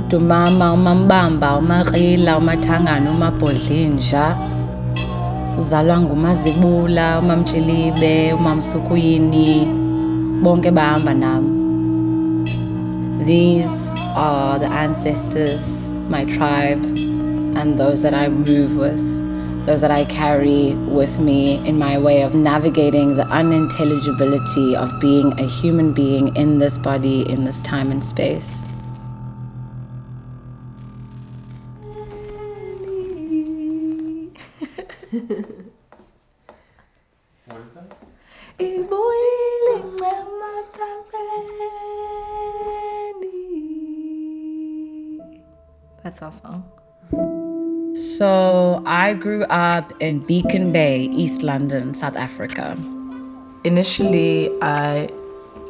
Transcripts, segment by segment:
Dumama, umambamba, umakrila, umathangana, umabhodlinja. Uzalwa ngumazibula, umamtshilibe, umamsukuyini. Bonke bahamba nami. These are the ancestors, my tribe, and those that I move with, those that I carry with me in my way of navigating the unintelligibility of being a human being in this body, in this time and space. What is that? That's our song. So I grew up in Beacon Bay, East London, South Africa. Initially, I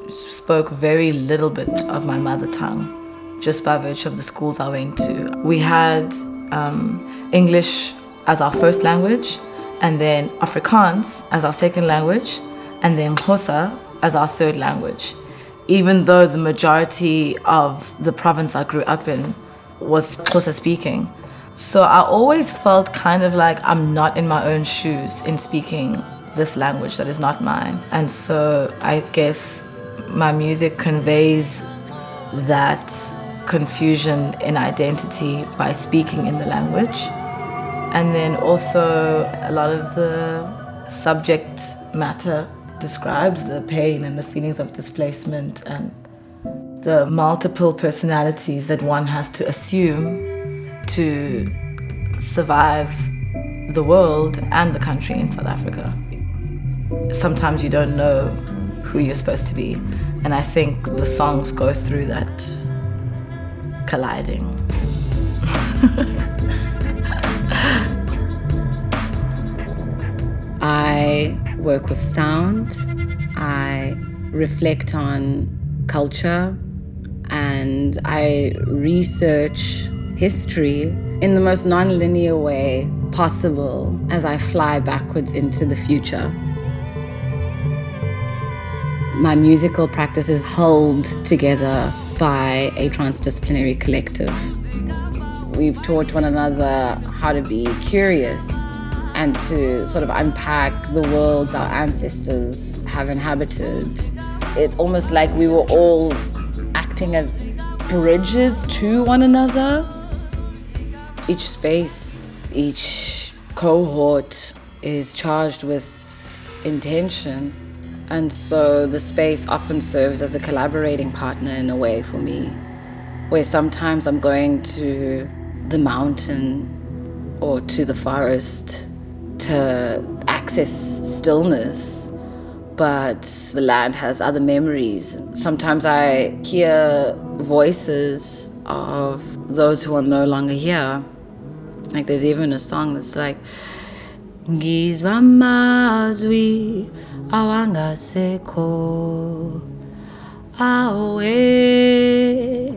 spoke very little bit of my mother tongue, just by virtue of the schools I went to. We had English as our first language, and then Afrikaans as our second language, and then Xhosa as our third language, even though the majority of the province I grew up in was Xhosa speaking. So I always felt kind of like I'm not in my own shoes in speaking this language that is not mine. And so I guess my music conveys that confusion in identity by speaking in the language. And then also a lot of the subject matter describes the pain and the feelings of displacement and the multiple personalities that one has to assume to survive the world and the country in South Africa. Sometimes you don't know who you're supposed to be, and I think the songs go through that colliding. I work with sound, I reflect on culture, and I research history in the most non-linear way possible as I fly backwards into the future. My musical practice is held together by a transdisciplinary collective. We've taught one another how to be curious and to sort of unpack the worlds our ancestors have inhabited. It's almost like we were all acting as bridges to one another. Each space, each cohort is charged with intention. And so the space often serves as a collaborating partner in a way for me, where sometimes I'm going to the mountain or to the forest to access stillness, but the land has other memories. Sometimes I hear voices of those who are no longer here. Like there's even a song that's like, Ngizwa amazwi awangasekho awe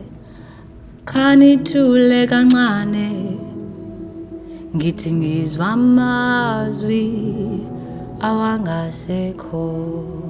kanithule kancane ngithi ngizwa amazwi awangasekho.